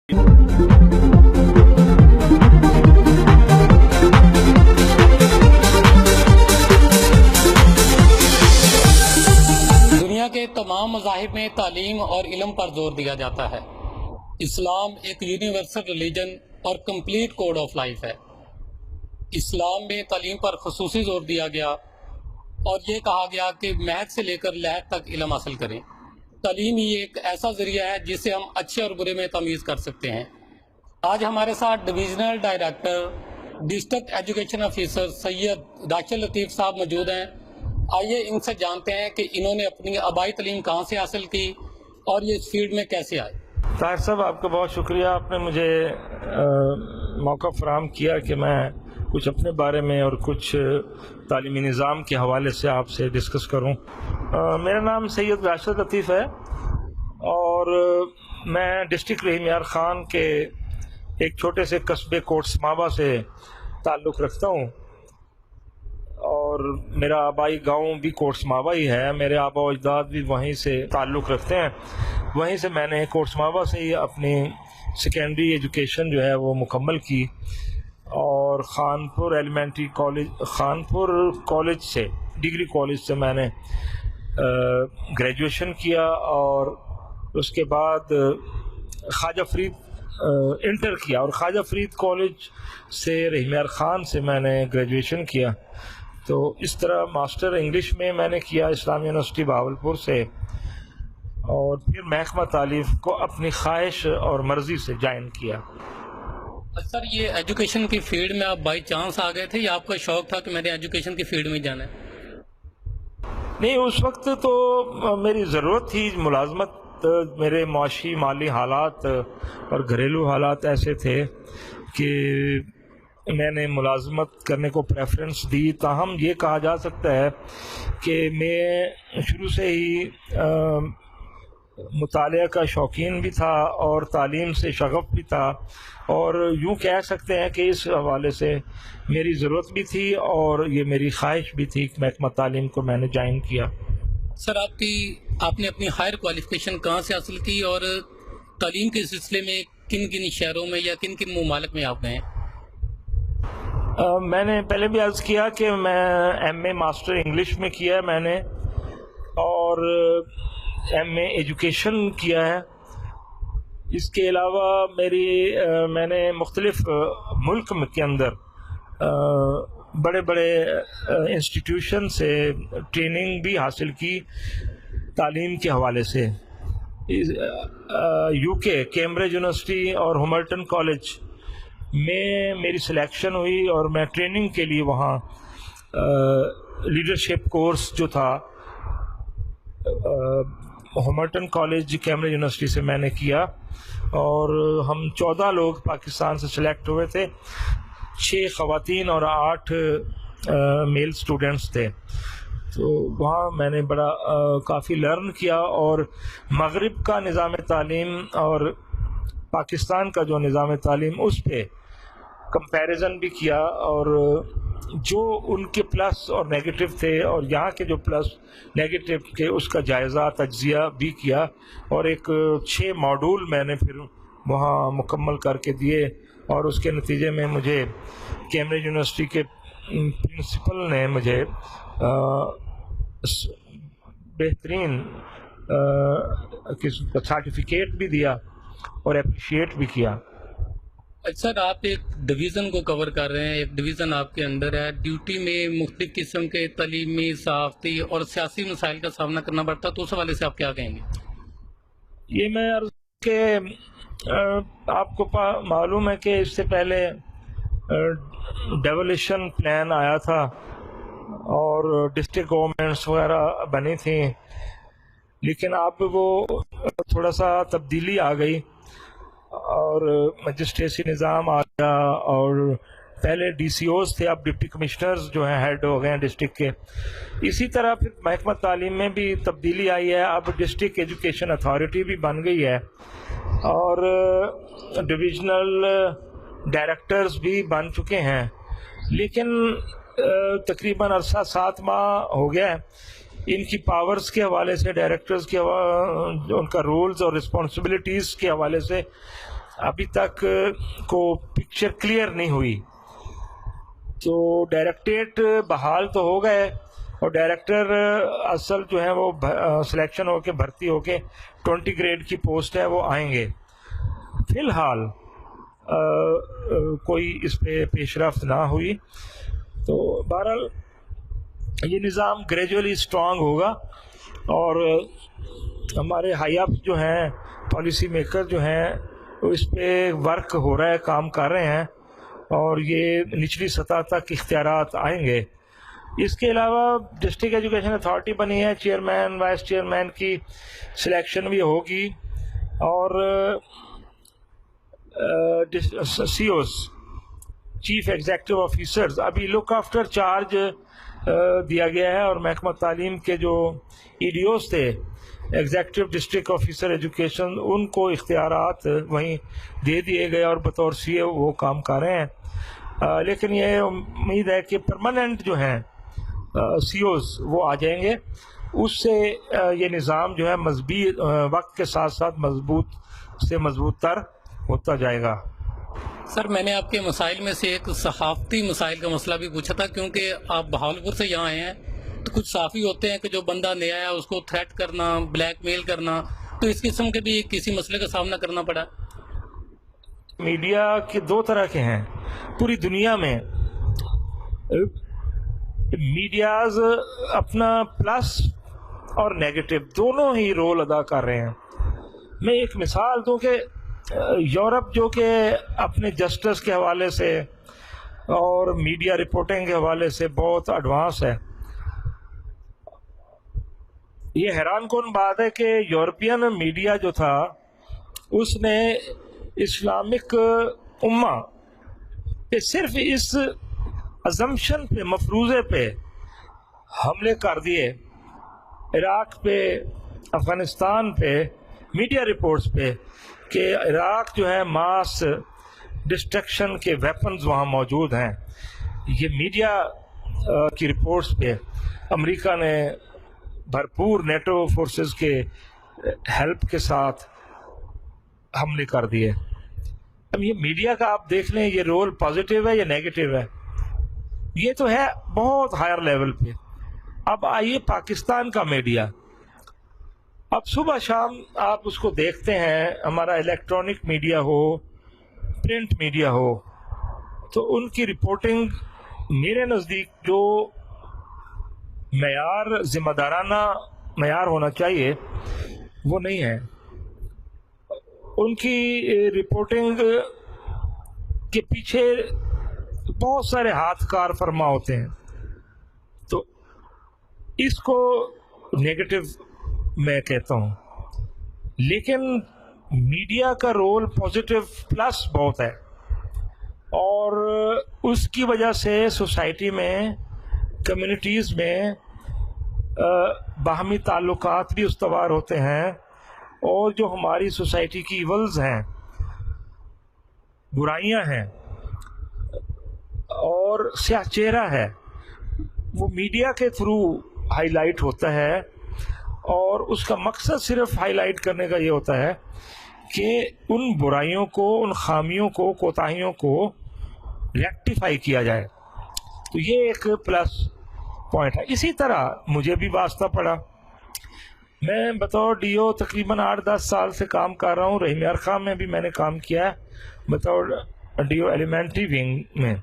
دنیا کے تمام مذاہب میں تعلیم اور علم پر زور دیا جاتا ہے۔ اسلام ایک یونیورسل ریلیجن اور کمپلیٹ کوڈ آف لائف ہے۔ اسلام میں تعلیم پر خصوصی زور دیا گیا اور یہ کہا گیا کہ مہد سے لے کر لحد تک علم حاصل کریں۔ تعلیم ہی ایک ایسا ذریعہ ہے جس سے ہم اچھے اور برے میں تمیز کر سکتے ہیں۔ آج ہمارے ساتھ divisional director district education officer Syed Rashid Latif صاحب موجود ہیں۔ آئیے ان سے جانتے ہیں کہ انہوں نے اپنی آبائی تعلیم کہاں سے حاصل کی اور یہ اس فیلڈ میں کیسے آئے۔ طاہر صاحب، آپ کا بہت شکریہ، آپ نے مجھے موقع فراہم کیا کہ میں کچھ اپنے بارے میں اور کچھ تعلیمی نظام کے حوالے سے آپ سے ڈسکس کروں۔ میرا نام سید راشد لطیف ہے اور میں ڈسٹرکٹ رحیم یار خان کے ایک چھوٹے سے قصبے کوٹ سماوا سے تعلق رکھتا ہوں اور میرا آبائی گاؤں بھی کوٹ سماوا ہی ہے۔ میرے آبا و اجداد بھی وہیں سے تعلق رکھتے ہیں۔ وہیں سے میں نے کوٹ سماوا سے ہی اپنی سیکنڈری ایجوکیشن جو ہے وہ مکمل کی اور Khanpur elementary college, Khanpur college سے، ڈگری کالج سے میں نے گریجویشن کیا اور اس کے بعد خواجہ فرید انٹر کیا اور خواجہ فرید کالج سے رحیم یار خان سے میں نے گریجویشن کیا۔ تو اس طرح ماسٹر انگلش میں نے کیا اسلامی یونیورسٹی بہاولپور سے، اور پھر محکمہ تعلیم کو اپنی خواہش اور مرضی سے جوائن کیا۔ سر، یہ ایجوکیشن کی فیلڈ میں آپ بائی چانس آ گئے تھے یا آپ کا شوق تھا کہ میں نے ایجوکیشن کی فیلڈ میں جانا ہے؟ نہیں، اس وقت تو میری ضرورت تھی ملازمت، میرے معاشی مالی حالات اور گھریلو حالات ایسے تھے کہ میں نے ملازمت کرنے کو پریفرنس دی۔ تاہم یہ کہا جا سکتا ہے کہ میں شروع سے ہی مطالعہ کا شوقین بھی تھا اور تعلیم سے شغف بھی تھا، اور یوں کہہ سکتے ہیں کہ اس حوالے سے میری ضرورت بھی تھی اور یہ میری خواہش بھی تھی کہ محکمہ تعلیم کو میں نے جوائن کیا۔ سر، آپ نے اپنی ہائر کوالیفیکیشن کہاں سے حاصل کی اور تعلیم کے سلسلے میں کن کن شہروں میں یا کن کن ممالک میں آپ گئے ہیں؟ میں نے پہلے بھی عرض کیا کہ میں ایم اے ماسٹر انگلش میں کیا ہے میں نے، اور ایم اے ایجوکیشن کیا ہے۔ اس کے علاوہ میں نے مختلف ملک کے اندر بڑے بڑے انسٹیٹیوشن سے ٹریننگ بھی حاصل کی تعلیم کے حوالے سے۔ یو کے کیمبرج یونیورسٹی اور ہمرٹن کالج میں میری سلیکشن ہوئی اور میں ٹریننگ کے لیے وہاں لیڈرشپ کورس جو تھا ہمرٹن کالج کیمبرج یونیورسٹی سے میں نے کیا، اور ہم 14 لوگ پاکستان سے سلیکٹ ہوئے تھے، 6 خواتین اور 8 میل سٹوڈنٹس تھے۔ تو وہاں میں نے کافی لرن کیا، اور مغرب کا نظام تعلیم اور پاکستان کا جو نظام تعلیم اس پہ کمپیریزن بھی کیا، اور جو ان کے پلس اور نیگیٹو تھے اور یہاں کے جو پلس نیگیٹو تھے اس کا جائزہ تجزیہ بھی کیا، اور ایک 6 ماڈول میں نے پھر وہاں مکمل کر کے دیے، اور اس کے نتیجے میں مجھے کیمبرج یونیورسٹی کے پرنسپل نے مجھے بہترین سرٹیفکیٹ بھی دیا اور اپریشیٹ بھی کیا۔ سر، آپ ایک ڈویژن کو کور کر رہے ہیں، ایک ڈویژن آپ کے اندر ہے، ڈیوٹی میں مختلف قسم کے تعلیمی، ثقافتی اور سیاسی مسائل کا سامنا کرنا پڑتا ہے، تو اس حوالے سے آپ کیا کہیں گے؟ یہ میں عرض کہ آپ کو معلوم ہے کہ اس سے پہلے ڈیولیشن پلان آیا تھا اور ڈسٹرکٹ گورنمنٹس وغیرہ بنی تھیں، لیکن اب وہ تھوڑا سا تبدیلی آ گئی اور مجسٹریسی نظام آ گیا، اور پہلے ڈی سی اوز تھے، اب ڈپٹی کمشنرز جو ہیں ہیڈ ہو گئے ہیں ڈسٹرکٹ کے۔ اسی طرح پھر محکمہ تعلیم میں بھی تبدیلی آئی ہے، اب ڈسٹرکٹ ایجوکیشن اتھارٹی بھی بن گئی ہے، اور ڈویژنل ڈائریکٹرز بھی بن چکے ہیں، لیکن تقریباً عرصہ 7 ماہ ہو گیا ہے۔ ان کی پاورز کے حوالے سے، ڈائریکٹرز کے ان کا رولز اور رسپانسبلٹیز کے حوالے سے ابھی تک کو پکچر کلیئر نہیں ہوئی. تو ڈائریکٹریٹ بحال تو ہو گئے اور ڈائریکٹر اصل جو ہے وہ سلیکشن ہو کے بھرتی ہو کے 20 گریڈ کی پوسٹ ہے وہ آئیں گے. فی الحال کوئی اس پہ پیش رفت نہ ہوئی. تو بہرحال یہ نظام گریجولی اسٹرانگ ہوگا اور ہمارے ہائی اپ جو ہیں پالیسی میکر جو ہیں اس پہ ورک ہو رہا ہے, کام کر رہے ہیں اور یہ نچلی سطح تک اختیارات آئیں گے. اس کے علاوہ ڈسٹرکٹ ایجوکیشن اتھارٹی بنی ہے, چیئرمین وائس چیئرمین کی سلیکشن بھی ہوگی اور CEOs chief executive officers ابھی لک آفٹر چارج دیا گیا ہے اور محکمہ تعلیم کے جو ای ڈی اوز تھے ایگزیکٹو ڈسٹرکٹ آفیسر ایجوکیشن ان کو اختیارات وہیں دے دیے گئے اور بطور سی اے وہ کام کر رہے ہیں. لیکن یہ امید ہے کہ پرماننٹ جو ہیں سی اوز وہ آ جائیں گے. اس سے یہ نظام جو ہے وقت کے ساتھ ساتھ مضبوط تر ہوتا جائے گا. سر میں نے آپ کے مسائل میں سے ایک صحافتی مسائل کا مسئلہ بھی پوچھا تھا, کیونکہ آپ بہاولپور سے یہاں آئے ہیں تو کچھ صحافی ہوتے ہیں کہ جو بندہ نیا ہے اس کو تھریٹ کرنا, بلیک میل کرنا, تو اس قسم کے بھی کسی مسئلے کا سامنا کرنا پڑا. میڈیا کے دو طرح کے ہیں پوری دنیا میں. میڈیاز اپنا پلس اور نیگیٹو دونوں ہی رول ادا کر رہے ہیں. میں ایک مثال دوں کہ یورپ جو کہ اپنے جسٹس کے حوالے سے اور میڈیا رپورٹنگ کے حوالے سے بہت ایڈوانس ہے. یہ حیران کن بات ہے کہ یورپین میڈیا جو تھا اس نے اسلامک امہ پہ صرف اس ازمپشن پہ مفروضے پہ حملے کر دیے, عراق پہ, افغانستان پہ, میڈیا رپورٹس پہ کہ عراق جو ہے ماس ڈسٹرکشن کے ویپنز وہاں موجود ہیں. یہ میڈیا کی رپورٹس پہ امریکہ نے بھرپور نیٹو فورسز کے ہیلپ کے ساتھ حملے کر دیے. اب یہ میڈیا کا آپ دیکھ لیں یہ رول پازیٹیو ہے یا نیگیٹو ہے, یہ تو ہے بہت ہائر لیول پہ. اب آئیے پاکستان کا میڈیا, اب صبح شام آپ اس کو دیکھتے ہیں, ہمارا الیکٹرانک میڈیا ہو, پرنٹ میڈیا ہو, تو ان کی رپورٹنگ میرے نزدیک جو معیار ذمہ دارانہ معیار ہونا چاہیے وہ نہیں ہے. ان کی رپورٹنگ کے پیچھے بہت سارے ہاتھ کار فرما ہوتے ہیں. تو اس کو نیگیٹو میں کہتا ہوں, لیکن میڈیا کا رول پازیٹیو پلس بہت ہے اور اس کی وجہ سے سوسائٹی میں, کمیونٹیز میں باہمی تعلقات بھی استوار ہوتے ہیں اور جو ہماری سوسائٹی کی ایولز ہیں, برائیاں ہیں اور سیاہ چہرہ ہے, وہ میڈیا کے تھرو ہائی لائٹ ہوتا ہے. اور اس کا مقصد صرف ہائی لائٹ کرنے کا یہ ہوتا ہے کہ ان برائیوں کو, ان خامیوں کو, کوتاہیوں کو ریکٹیفائی کیا جائے. تو یہ ایک پلس پوائنٹ ہے. اسی طرح مجھے بھی واسطہ پڑا, میں بطور ڈی او تقریباً 8-10 سال سے کام کر رہا ہوں. رحیم یار خان میں بھی میں نے کام کیا ہے بطور ڈی او ایلیمنٹری ونگ میں,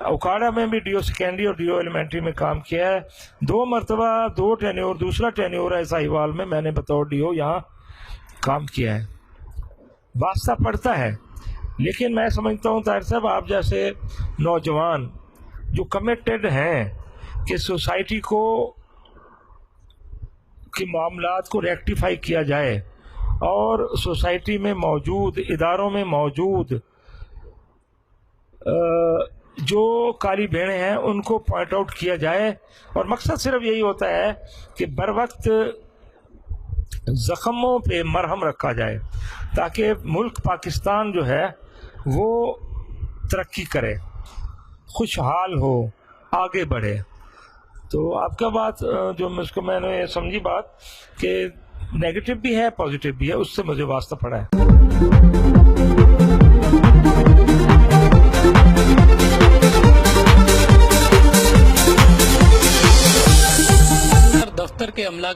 اوکاڑا میں بھی ڈی او سیکنڈری اور ڈی او ایلیمنٹری میں کام کیا ہے. 2 مرتبہ 2 ٹینیور, دوسرا ٹینیور ہے ساہیوال میں میں نے بطور ڈی او یہاں کام کیا ہے. واسطہ پڑتا ہے, لیکن میں سمجھتا ہوں طاہر صاحب آپ جیسے نوجوان جو کمیٹڈ ہیں کہ سوسائٹی کو کے معاملات کو ریکٹیفائی کیا جائے اور سوسائٹی میں موجود, اداروں میں موجود جو کالی بھیڑیں ہیں ان کو پوائنٹ آؤٹ کیا جائے, اور مقصد صرف یہی ہوتا ہے کہ بر وقت زخموں پہ مرہم رکھا جائے تاکہ ملک پاکستان جو ہے وہ ترقی کرے, خوشحال ہو, آگے بڑھے. تو آپ کا بات جو اس کو میں نے سمجھی بات کہ نیگیٹو بھی ہے پازیٹیو بھی ہے, اس سے مجھے واسطہ پڑا ہے.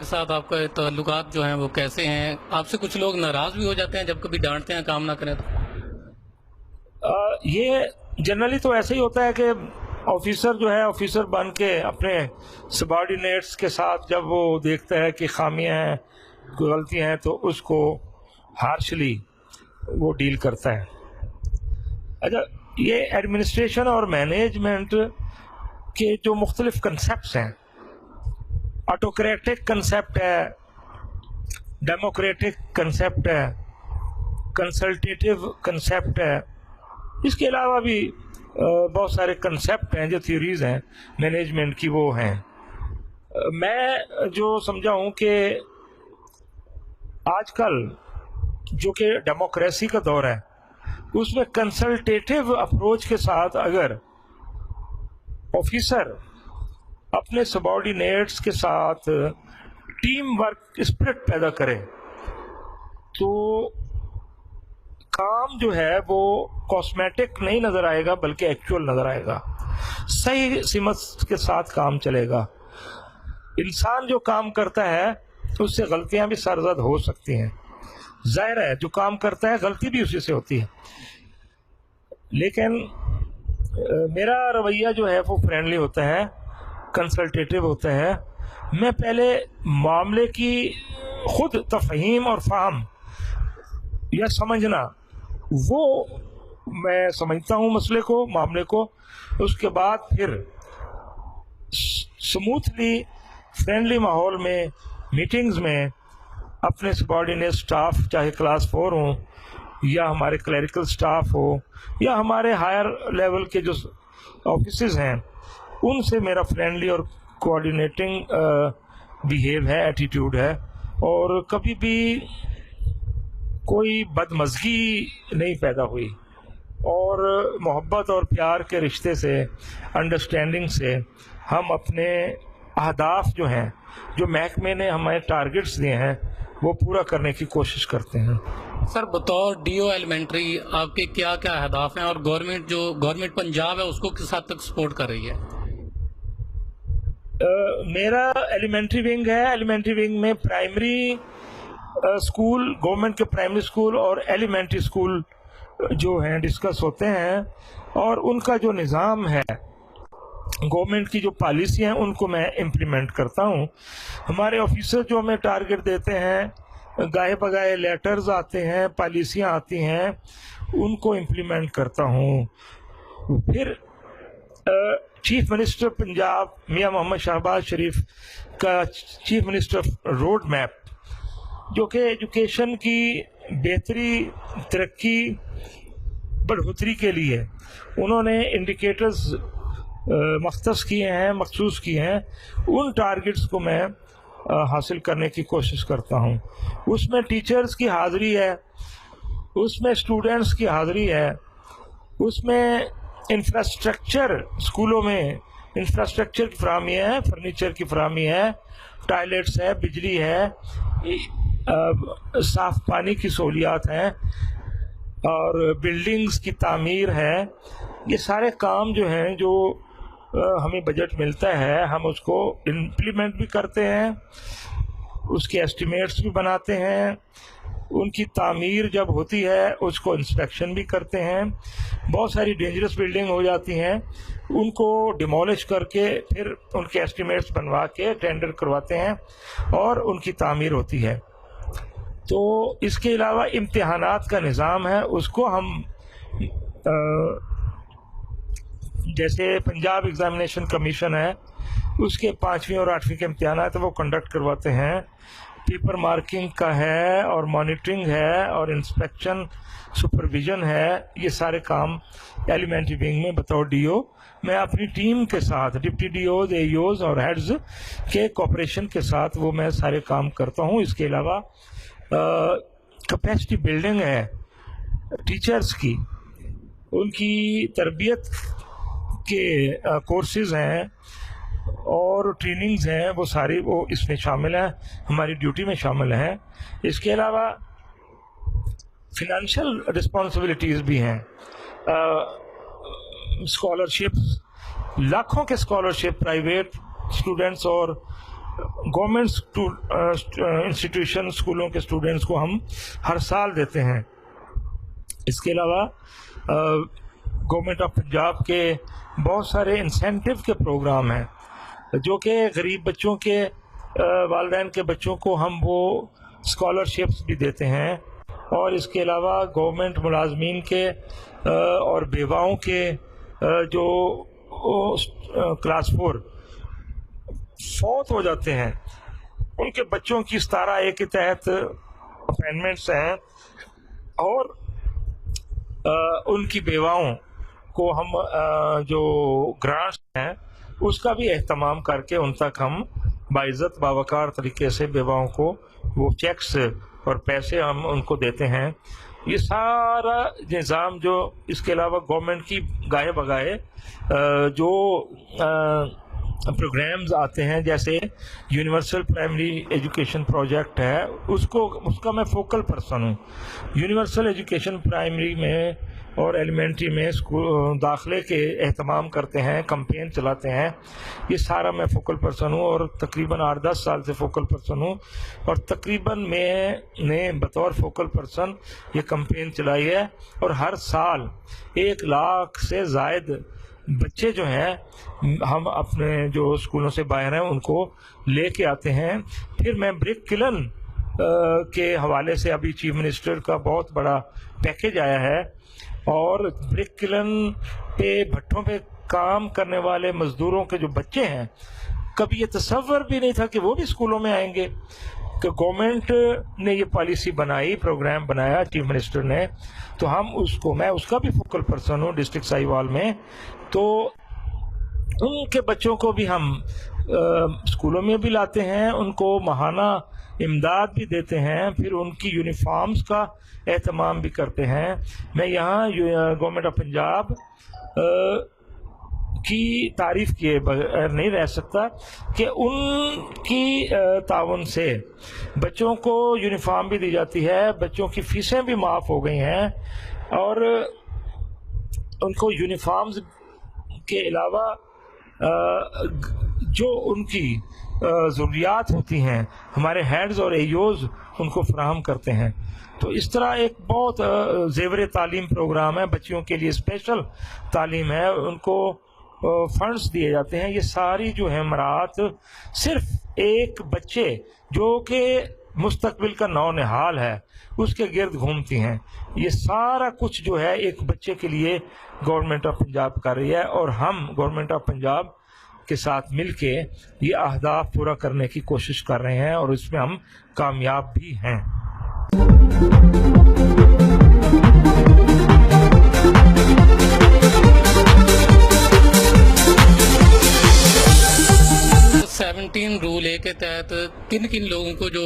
کے ساتھ آپ کا تعلقات جو ہیں وہ کیسے ہیں؟ آپ سے کچھ لوگ ناراض بھی ہو جاتے ہیں جب کبھی ڈانٹتے ہیں کام نہ کریں تو؟ یہ جنرلی تو ایسے ہی ہوتا ہے کہ آفیسر جو ہے آفیسر بن کے اپنے سبارڈینیٹس کے ساتھ جب وہ دیکھتا ہے کہ خامیاں ہیں کوئی غلطیاں ہیں تو اس کو ہارشلی وہ ڈیل کرتا ہے. اچھا، یہ ایڈمنسٹریشن اور مینجمنٹ کے جو مختلف کنسیپٹس ہیں، آٹوکریٹک کنسیپٹ ہے، ڈیموکریٹک کنسیپٹ ہے، کنسلٹیٹیو کنسیپٹ ہے، اس کے علاوہ بھی بہت سارے کنسیپٹ ہیں جو تھیوریز ہیں مینجمنٹ کی وہ ہیں. میں جو سمجھا ہوں کہ آج کل جو کہ ڈیموکریسی کا دور ہے اس میں کنسلٹیٹیو اپروچ کے ساتھ اگر آفیسر اپنے سبارڈینیٹس کے ساتھ ٹیم ورک اسپرٹ پیدا کرے تو کام جو ہے وہ کاسمیٹک نہیں نظر آئے گا بلکہ ایکچوئل نظر آئے گا، صحیح سمت کے ساتھ کام چلے گا. انسان جو کام کرتا ہے اس سے غلطیاں بھی سرزد ہو سکتی ہیں، ظاہر ہے جو کام کرتا ہے غلطی بھی اسی سے ہوتی ہے، لیکن میرا رویہ جو ہے وہ فرینڈلی ہوتا ہے، کنسلٹیٹیو ہوتا ہے. میں پہلے معاملے کی خود تفہیم اور فہم یا سمجھنا، وہ میں سمجھتا ہوں مسئلے کو، معاملے کو، اس کے بعد پھر سموتھلی فرینڈلی ماحول میں میٹنگز میں اپنے سبارڈینیٹ سٹاف چاہے کلاس 4 ہوں یا ہمارے کلیریکل سٹاف ہو یا ہمارے ہائر لیول کے جو آفیسز ہیں ان سے میرا فرینڈلی اور کوآرڈینیٹنگ بیہیو ہے، ایٹیٹیوڈ ہے، اور کبھی بھی کوئی بدمزگی نہیں پیدا ہوئی، اور محبت اور پیار کے رشتے سے، انڈرسٹینڈنگ سے ہم اپنے اہداف جو ہیں، جو محکمے نے ہمیں ٹارگٹس دیے ہیں، وہ پورا کرنے کی کوشش کرتے ہیں. سر، بطور ڈی او ایلیمنٹری آپ کے کیا کیا اہداف ہیں، اور گورنمنٹ پنجاب ہے اس کو کس حد تک سپورٹ کر رہی ہے؟ میرا ایلیمنٹری ونگ ہے. ایلیمنٹری ونگ میں پرائمری اسکول، گورنمنٹ کے پرائمری اسکول اور ایلیمنٹری اسکول جو ہیں ڈسکس ہوتے ہیں، اور ان کا جو نظام ہے، گورنمنٹ کی جو پالیسی ہیں ان کو میں امپلیمنٹ کرتا ہوں. ہمارے آفیسر جو ہمیں ٹارگٹ دیتے ہیں، گاہے بگاہے لیٹرز آتے ہیں، پالیسیاں آتی ہیں، ان کو امپلیمنٹ کرتا ہوں. پھر چیف منسٹر پنجاب میاں محمد شہباز شریف کا چیف منسٹر روڈ میپ، جو کہ ایجوکیشن کی بہتری، ترقی، بڑھوتری کے لیے انہوں نے انڈیکیٹرز مختص کیے ہیں، ان ٹارگٹس کو میں حاصل کرنے کی کوشش کرتا ہوں. اس میں ٹیچرز کی حاضری ہے، اس میں اسٹوڈنٹس کی حاضری ہے، اس میں انفراسٹرکچر، اسکولوں میں انفراسٹرکچر کی فراہمی ہے، فرنیچر کی فراہمی ہے، ٹوائلٹس ہے، بجلی ہے، صاف پانی کی سہولیات ہیں، اور بلڈنگز کی تعمیر ہے. یہ سارے کام جو ہیں جو ہمیں بجٹ ملتا ہے ہم اس کو امپلیمنٹ بھی کرتے ہیں، اس کے ایسٹیمیٹس بھی بناتے ہیں، ان کی تعمیر جب ہوتی ہے اس کو انسپیکشن بھی کرتے ہیں. بہت ساری ڈینجرس بلڈنگ ہو جاتی ہیں، ان کو ڈیمولش کر کے پھر ان کے ایسٹیمیٹس بنوا کے ٹینڈر کرواتے ہیں اور ان کی تعمیر ہوتی ہے. تو اس کے علاوہ امتحانات کا نظام ہے، اس کو ہم جیسے پنجاب ایگزامینیشن کمیشن ہے، اس کے 5ویں اور 8ویں کے امتحانات وہ کنڈکٹ کرواتے ہیں. پیپر مارکنگ کا ہے، اور مانیٹرنگ ہے، اور انسپیکشن، سپرویژن ہے. یہ سارے کام ایلیمنٹری ونگ میں بطور ڈی او میں اپنی ٹیم کے ساتھ، ڈپٹی ڈی اوز، اے ای اوز اور ہیڈز کے کوپریشن کے ساتھ وہ میں سارے کام کرتا ہوں. اس کے علاوہ کیپیسٹی بلڈنگ ہے ٹیچرز کی، ان کی تربیت کے کورسز ہیں اور ٹریننگز ہیں، وہ ساری وہ اس میں شامل ہیں، ہماری ڈیوٹی میں شامل ہیں. اس کے علاوہ فنانشل رسپانسبلٹیز بھی ہیں. اسکالرشپس، لاکھوں کے اسکالرشپ پرائیویٹ اسٹوڈنٹس اور گورنمنٹ انسٹیٹیوشن اسکولوں کے اسٹوڈنٹس کو ہم ہر سال دیتے ہیں. اس کے علاوہ گورنمنٹ آف پنجاب کے بہت سارے انسینٹیو کے پروگرام ہیں جو کہ غریب بچوں کے والدین کے بچوں کو ہم وہ اسکالرشپس بھی دیتے ہیں. اور اس کے علاوہ گورنمنٹ ملازمین کے اور بیواؤں کے جو کلاس 4 فوت ہو جاتے ہیں ان کے بچوں کی 17A کے تحت اپائنٹمنٹس ہیں اور ان کی بیواؤں کو ہم جو گرانٹس ہیں اس کا بھی اہتمام کر کے ان تک ہم باعزت باوقار طریقے سے بیواؤں کو وہ چیکس اور پیسے ہم ان کو دیتے ہیں. یہ سارا نظام جو اس کے علاوہ گورنمنٹ کی گاہے بگاہے جو پروگرامز آتے ہیں جیسے یونیورسل پرائمری ایجوکیشن پروجیکٹ ہے اس کا میں فوکل پرسن ہوں. یونیورسل ایجوکیشن پرائمری میں اور ایلیمنٹری میں داخلے کے اہتمام کرتے ہیں, کمپین چلاتے ہیں. یہ سارا میں فوکل پرسن ہوں اور تقریباً 8-10 سال سے فوکل پرسن ہوں اور تقریباً میں نے بطور فوکل پرسن یہ کمپین چلائی ہے اور ہر سال 1 لاکھ سے زائد بچے جو ہیں ہم اپنے جو اسکولوں سے باہر ہیں ان کو لے کے آتے ہیں. پھر میں برک کلن کے حوالے سے ابھی چیف منسٹر کا بہت بڑا پیکیج آیا ہے اور برک کلن پہ بھٹوں پہ کام کرنے والے مزدوروں کے جو بچے ہیں کبھی یہ تصور بھی نہیں تھا کہ وہ بھی اسکولوں میں آئیں گے. کہ گورنمنٹ نے یہ پالیسی بنائی, پروگرام بنایا چیف منسٹر نے, تو ہم میں اس کا بھی فوکل پرسن ہوں ڈسٹرکٹ ساہیوال میں. تو ان کے بچوں کو بھی ہم اسکولوں میں بھی لاتے ہیں, ان کو ماہانہ امداد بھی دیتے ہیں, پھر ان کی یونیفارمز کا اہتمام بھی کرتے ہیں. میں یہاں گورنمنٹ آف پنجاب کی تعریف کیے بغیر نہیں رہ سکتا کہ ان کی تعاون سے بچوں کو یونیفارم بھی دی جاتی ہے, بچوں کی فیسیں بھی معاف ہو گئی ہیں اور ان کو یونیفارمز کے علاوہ جو ان کی ضروریات ہوتی ہیں ہمارے ہیڈز اور ایوز ان کو فراہم کرتے ہیں. تو اس طرح ایک بہت زیور تعلیم پروگرام ہے, بچیوں کے لیے اسپیشل تعلیم ہے, ان کو فنڈز دیے جاتے ہیں. یہ ساری جو ہیں مراعات صرف ایک بچے جو کہ مستقبل کا نونہال ہے اس کے گرد گھومتی ہیں. یہ سارا کچھ جو ہے ایک بچے کے لیے گورنمنٹ آف پنجاب کر رہی ہے اور ہم گورنمنٹ آف پنجاب کے ساتھ مل کے یہ اہداف پورا کرنے کی کوشش کر رہے ہیں اور اس میں ہم کامیاب بھی ہیں. 17 رول اے کے تحت کن کن لوگوں کو جو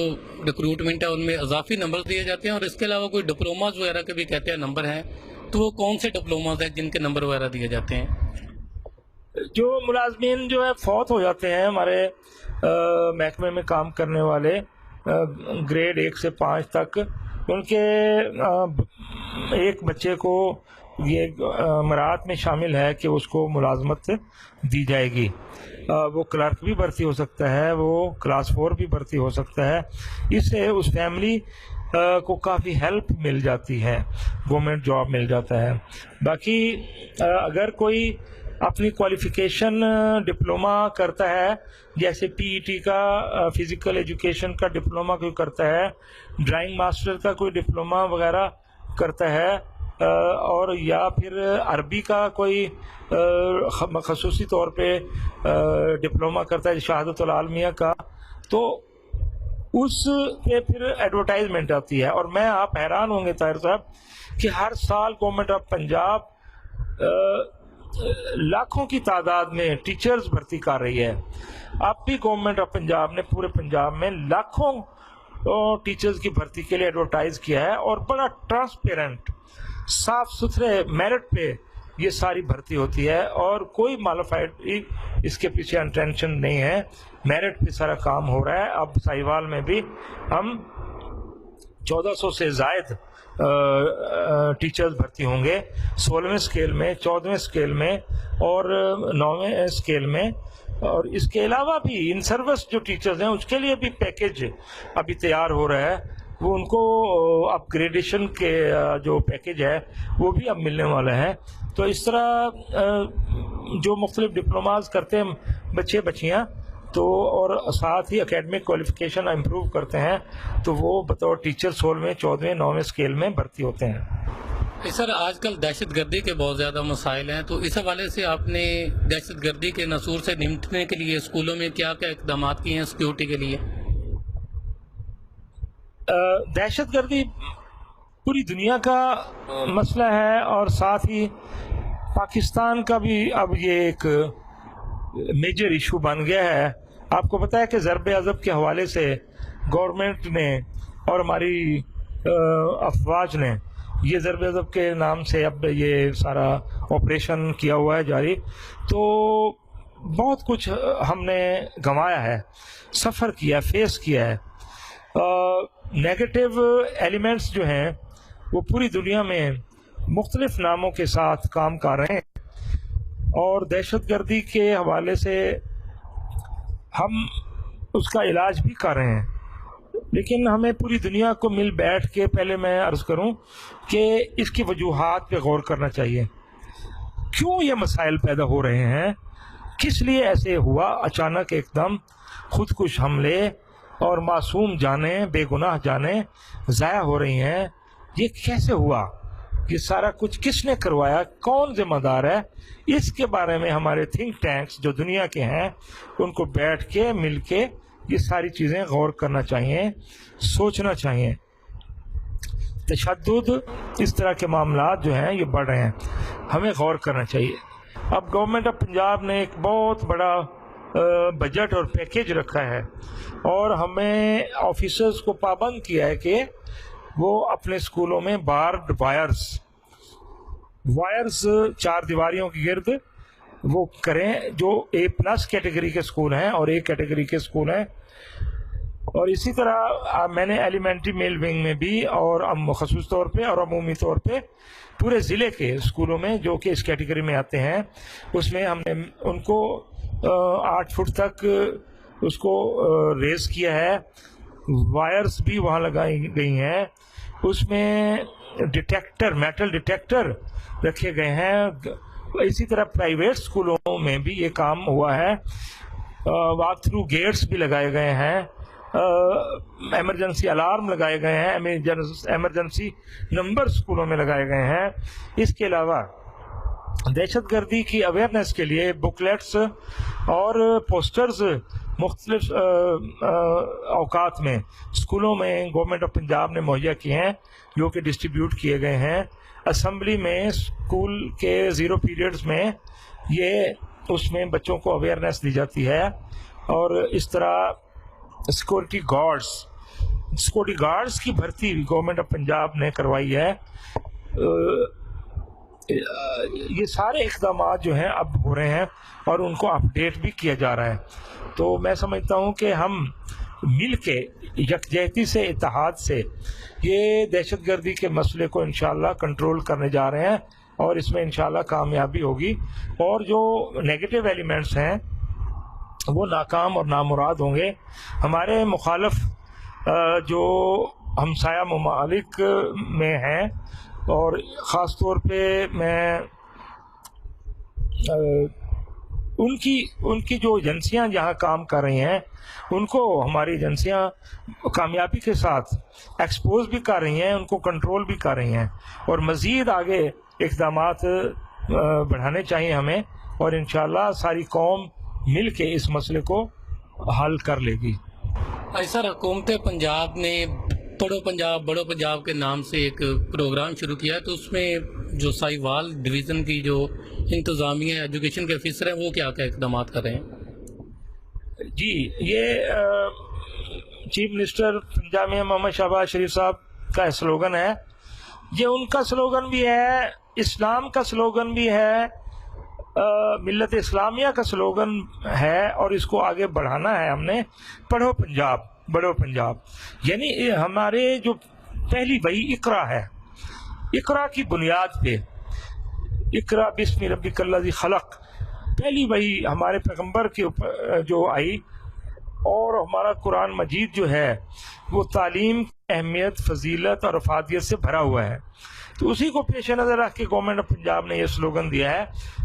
ریکروٹمنٹ ہے ان میں اضافی نمبر دیے جاتے ہیں اور اس کے علاوہ کوئی ڈپلوماز وغیرہ کے بھی کہتے ہیں نمبر ہیں, تو وہ کون سے ڈپلوماز ہیں جن کے نمبر وغیرہ دیے جاتے ہیں؟ جو ملازمین جو ہے فوت ہو جاتے ہیں ہمارے محکمے میں کام کرنے والے گریڈ 1 سے 5 تک, ان کے ایک بچے کو یہ مراعات میں شامل ہے کہ اس کو ملازمت دی جائے گی. وہ کلرک بھی بھرتی ہو سکتا ہے, وہ کلاس 4 بھی بھرتی ہو سکتا ہے. اس سے اس فیملی کو کافی ہیلپ مل جاتی ہے, گورنمنٹ جاب مل جاتا ہے. باقی اگر کوئی اپنی کوالیفیکیشن ڈپلومہ کرتا ہے, جیسے پی ای ٹی کا فزیکل ایجوکیشن کا ڈپلومہ کوئی کرتا ہے, ڈرائنگ ماسٹر کا کوئی ڈپلومہ وغیرہ کرتا ہے, اور یا پھر عربی کا کوئی خصوصی طور پہ ڈپلومہ کرتا ہے شہادت العالمیہ کا, تو اس پہ پھر ایڈورٹائزمنٹ آتی ہے. اور میں آپ حیران ہوں گے طاہر صاحب کہ ہر سال گورنمنٹ آف پنجاب لاکھوں کی تعداد میں ٹیچرز بھرتی کر رہی ہے. اب بھی گورنمنٹ آف پنجاب نے پورے پنجاب میں لاکھوں ٹیچرز کی بھرتی کے لیے ایڈورٹائز کیا ہے اور بڑا ٹرانسپیرنٹ صاف ستھرے میرٹ پہ یہ ساری بھرتی ہوتی ہے اور کوئی مالافائڈ اس کے پیچھے انٹینشن نہیں ہے, میرٹ پہ سارا کام ہو رہا ہے. اب ساہیوال میں بھی ہم 1400 سے زائد ٹیچرز بھرتی ہوں گے 16ویں اسکیل میں, 14ویں اسکیل میں اور 9ویں اسکیل میں. اور اس کے علاوہ بھی ان سروس جو ٹیچرز ہیں اس کے لیے بھی پیکیج ابھی تیار ہو رہا ہے، وہ ان کو اپ گریڈیشن کے جو پیکیج ہے وہ بھی اب ملنے والا ہے. تو اس طرح جو مختلف ڈپلوماز کرتے ہیں بچے بچیاں تو اور ساتھ ہی اکیڈمک کوالیفیکیشن امپروو کرتے ہیں تو وہ بطور ٹیچر 16ویں 14ویں 9ویں اسکیل میں بھرتی ہوتے ہیں. سر آج کل دہشت گردی کے بہت زیادہ مسائل ہیں، تو اس حوالے سے آپ نے دہشت گردی کے نسور سے نمٹنے کے لیے اسکولوں میں کیا کیا اقدامات کیے ہیں سیکیورٹی کے لیے؟ دہشت گردی پوری دنیا کا مسئلہ ہے اور ساتھ ہی پاکستان کا بھی اب یہ ایک میجر ایشو بن گیا ہے. آپ کو پتہ ہے کہ ضرب عضب کے حوالے سے گورنمنٹ نے اور ہماری افواج نے یہ ضرب عضب کے نام سے اب یہ سارا آپریشن کیا ہوا ہے جاری. تو بہت کچھ ہم نے گنوایا ہے، سفر کیا، فیس کیا ہے. نیگیٹو ایلیمنٹس جو ہیں وہ پوری دنیا میں مختلف ناموں کے ساتھ کام کر رہے ہیں اور دہشت گردی کے حوالے سے ہم اس کا علاج بھی کر رہے ہیں. لیکن ہمیں پوری دنیا کو مل بیٹھ کے پہلے میں عرض کروں کہ اس کی وجوہات پہ غور کرنا چاہیے. کیوں یہ مسائل پیدا ہو رہے ہیں، کس لیے ایسے ہوا، اچانک ایک دم خودکش حملے اور معصوم جانیں، بے گناہ جانیں ضائع ہو رہی ہیں. یہ کیسے ہوا، یہ سارا کچھ کس نے کروایا، کون ذمہ دار ہے؟ اس کے بارے میں ہمارے تھنک ٹینکس جو دنیا کے ہیں ان کو بیٹھ کے مل کے یہ ساری چیزیں غور کرنا چاہیے، سوچنا چاہیے. تشدد اس طرح کے معاملات جو ہیں یہ بڑھ رہے ہیں، ہمیں غور کرنا چاہیے. اب گورنمنٹ آف پنجاب نے ایک بہت بڑا بجٹ اور پیکیج رکھا ہے اور ہمیں آفیسرز کو پابند کیا ہے کہ وہ اپنے اسکولوں میں بارڈ وائرز 4 دیواریوں کے گرد وہ کریں جو A+ کیٹیگری کے اسکول ہیں اور A کیٹیگری کے اسکول ہیں. اور اسی طرح میں نے ایلیمنٹری میل ونگ میں بھی اور خصوص طور پہ اور عمومی طور پہ پورے ضلع کے اسکولوں میں جو کہ اس کیٹیگری میں آتے ہیں اس میں ہم نے ان کو 8 فٹ تک اس کو ریز کیا ہے. وائرز بھی وہاں لگائی گئی ہیں، اس میں ڈیٹیکٹر، میٹل ڈیٹیکٹر رکھے گئے ہیں. اسی طرح پرائیویٹ اسکولوں میں بھی یہ کام ہوا ہے. واک تھرو گیٹس بھی لگائے گئے ہیں، ایمرجنسی الارم لگائے گئے ہیں، ایمرجنسی نمبر اسکولوں میں لگائے گئے ہیں. اس کے علاوہ دہشت گردی کی اویئرنیس کے لیے بکلیٹس اور پوسٹرز مختلف اوقات میں اسکولوں میں گورنمنٹ آف پنجاب نے مہیا کیے ہیں جو کہ ڈسٹریبیوٹ کیے گئے ہیں. اسمبلی میں اسکول کے 0 پیریڈز میں یہ اس میں بچوں کو اویئرنیس دی جاتی ہے. اور اس طرح سیکورٹی گارڈز کی بھرتی گورنمنٹ آف پنجاب نے کروائی ہے. یہ سارے اقدامات جو ہیں اب ہو رہے ہیں اور ان کو اپڈیٹ بھی کیا جا رہا ہے. تو میں سمجھتا ہوں کہ ہم مل کے یکجہتی سے، اتحاد سے یہ دہشت گردی کے مسئلے کو انشاءاللہ کنٹرول کرنے جا رہے ہیں اور اس میں انشاءاللہ کامیابی ہوگی. اور جو نیگیٹو ایلیمنٹس ہیں وہ ناکام اور نامراد ہوں گے. ہمارے مخالف جو ہمسایہ ممالک میں ہیں اور خاص طور پہ میں ان کی جو ایجنسیاں جہاں کام کر رہی ہیں ان کو ہماری ایجنسیاں کامیابی کے ساتھ ایکسپوز بھی کر رہی ہیں، ان کو کنٹرول بھی کر رہی ہیں اور مزید آگے اقدامات بڑھانے چاہیے ہمیں. اور انشاءاللہ ساری قوم مل کے اس مسئلے کو حل کر لے گی. سر حکومت پنجاب نے پڑھو پنجاب بڑھو پنجاب کے نام سے ایک پروگرام شروع کیا ہے، تو اس میں جو سائیوال ڈویژن کی جو انتظامیہ ایجوکیشن کے افسر ہیں وہ کیا کیا اقدامات کر رہے ہیں؟ جی، یہ چیف منسٹر جامعہ محمد شہباز شریف صاحب کا سلوگن ہے. یہ ان کا سلوگن بھی ہے، اسلام کا سلوگن بھی ہے، ملت اسلامیہ کا سلوگن ہے اور اس کو آگے بڑھانا ہے ہم نے. پڑھو پنجاب بڑھو پنجاب، یعنی ہمارے جو پہلی وحی اقرا ہے، اقرا کی بنیاد پہ، اقرا بسم ربک الذی خلق، پہلی وہی ہمارے پیغمبر کے اوپر جو آئی، اور ہمارا قرآن مجید جو ہے وہ تعلیم کی اہمیت، فضیلت اور افادیت سے بھرا ہوا ہے. تو اسی کو پیش نظر رکھ کے گورنمنٹ آف پنجاب نے یہ سلوگن دیا ہے،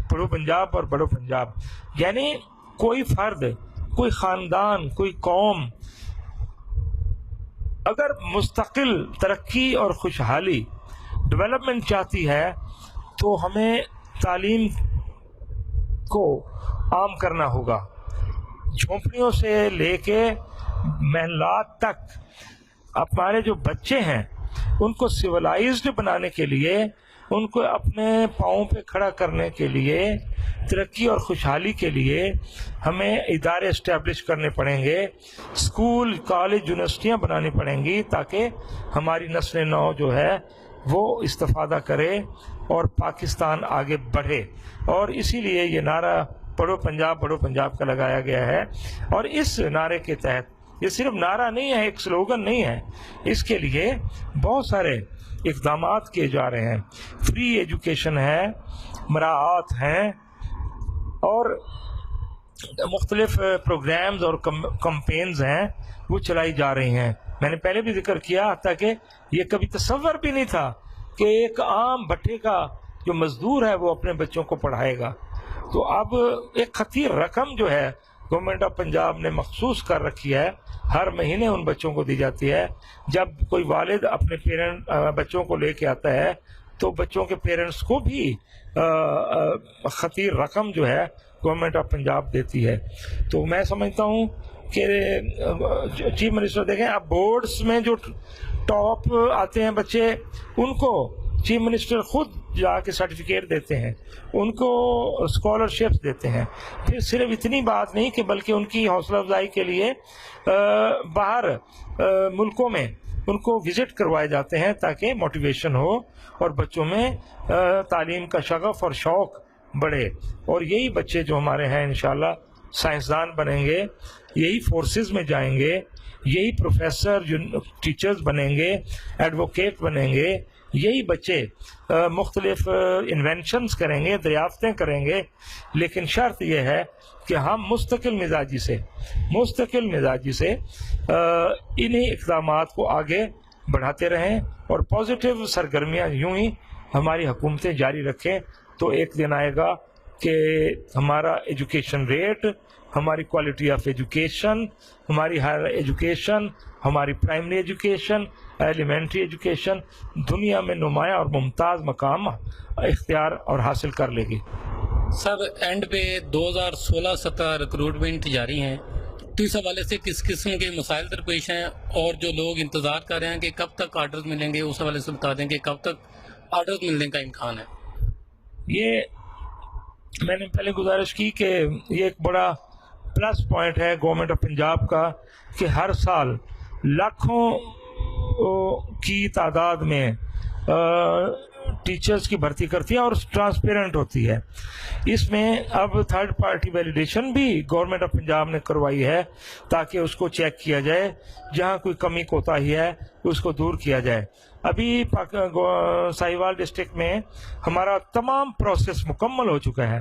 پڑھو پنجاب اور بڑھو پنجاب. یعنی کوئی فرد، کوئی خاندان، کوئی قوم اگر مستقل ترقی اور خوشحالی، ڈیولپمنٹ چاہتی ہے تو ہمیں تعلیم کو عام کرنا ہوگا. جھونپڑیوں سے لے کے محلات تک ہمارے جو بچے ہیں ان کو سویلائزڈ بنانے کے لیے، ان کو اپنے پاؤں پہ کھڑا کرنے کے لیے، ترقی اور خوشحالی کے لیے ہمیں ادارے اسٹیبلش کرنے پڑیں گے، اسکول، کالج، یونیورسٹیاں بنانی پڑیں گی تاکہ ہماری نسل نو جو ہے وہ استفادہ کرے اور پاکستان آگے بڑھے. اور اسی لیے یہ نعرہ پڑھو پنجاب بڑھو پنجاب کا لگایا گیا ہے. اور اس نعرے کے تحت، یہ صرف نعرہ نہیں ہے، ایک سلوگن نہیں ہے، اس کے لیے بہت سارے اقدامات کیے جا رہے ہیں. فری ایجوکیشن ہے، مراعات ہیں، اور مختلف پروگرامز اور کمپینز ہیں وہ چلائی جا رہی ہیں. میں نے پہلے بھی ذکر کیا، حتیٰ کہ یہ کبھی تصور بھی نہیں تھا کہ ایک عام بھٹے کا جو مزدور ہے وہ اپنے بچوں کو پڑھائے گا. تو اب ایک خطیر رقم جو ہے گورنمنٹ آف پنجاب نے مخصوص کر رکھی ہے، ہر مہینے ان بچوں کو دی جاتی ہے. جب کوئی والد اپنے بچوں کو لے کے آتا ہے تو بچوں کے پیرنٹس کو بھی خطیر رقم جو ہے گورنمنٹ آف پنجاب دیتی ہے. تو میں سمجھتا ہوں کہ چیف منسٹر دیکھیں، اب بورڈز میں جو ٹاپ آتے ہیں بچے، ان کو چیف منسٹر خود جا کے سرٹیفکیٹ دیتے ہیں، ان کو اسکالرشپس دیتے ہیں. پھر صرف اتنی بات نہیں کہ بلکہ ان کی حوصلہ افزائی کے لیے باہر ملکوں میں ان کو وزٹ کروائے جاتے ہیں تاکہ موٹیویشن ہو اور بچوں میں تعلیم کا شغف اور شوق بڑھے. اور یہی بچے جو ہمارے ہیں انشاءاللہ سائنسدان بنیں گے، یہی فورسز میں جائیں گے، یہی پروفیسر ٹیچرز بنیں گے، ایڈوکیٹ بنیں گے. یہی بچے مختلف انوینشنز کریں گے، دریافتیں کریں گے. لیکن شرط یہ ہے کہ ہم مستقل مزاجی سے انہی اقدامات کو آگے بڑھاتے رہیں اور پازیٹیو سرگرمیاں یوں ہی ہماری حکومتیں جاری رکھیں. تو ایک دن آئے گا کہ ہمارا ایجوکیشن ریٹ، ہماری کوالٹی آف ایجوکیشن، ہماری ہائر ایجوکیشن، ہماری پرائمری ایجوکیشن، ایلیمنٹری ایجوکیشن دنیا میں نمایاں اور ممتاز مقام اختیار اور حاصل کر لے گی. سر، اینڈ پہ 2016-17 ریکروٹمنٹ جاری ہیں، تو اس حوالے سے کس قسم کے مسائل درپیش ہیں اور جو لوگ انتظار کر رہے ہیں کہ کب تک آرڈرز ملیں گے، اس حوالے سے بتا دیں کہ کب تک آرڈرز ملنے کا امکان ہے؟ یہ میں نے پہلے گزارش کی کہ یہ ایک بڑا پلس پوائنٹ ہے گورنمنٹ آف پنجاب کا کہ ہر سال لاکھوں کی تعداد میں ٹیچرز کی بھرتی کرتی ہے اور ٹرانسپیرنٹ ہوتی ہے. اس میں اب تھرڈ پارٹی ویلیڈیشن بھی گورنمنٹ آف پنجاب نے کروائی ہے تاکہ اس کو چیک کیا جائے، جہاں کوئی کمی کوتاہی ہے اس کو دور کیا جائے. ابھی ساہیوال ڈسٹرکٹ میں ہمارا تمام پروسیس مکمل ہو چکا ہے.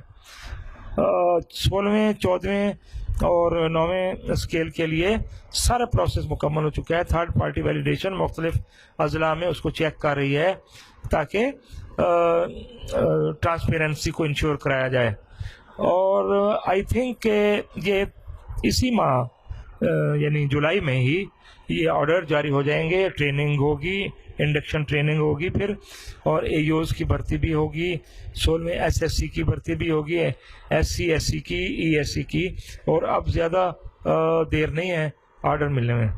16ویں 14ویں اور 9ویں اسکیل کے لیے سارا پروسیس مکمل ہو چکا ہے. تھرڈ پارٹی ویلیڈیشن مختلف اضلاع میں اس کو چیک کر رہی ہے تاکہ ٹرانسپیرنسی کو انشور کرایا جائے. اور آئی تھنک کہ یہ اسی ماہ یعنی جولائی میں ہی یہ آرڈر جاری ہو جائیں گے. ٹریننگ ہوگی، انڈکشن ٹریننگ ہوگی پھر، اور اے یوز کی بھرتی بھی ہوگی، 16ویں ایس ایس سی کی بھرتی بھی ہوگی، ایس سی کی، ای ایس سی کی. اور اب زیادہ دیر نہیں ہے آرڈر ملنے میں.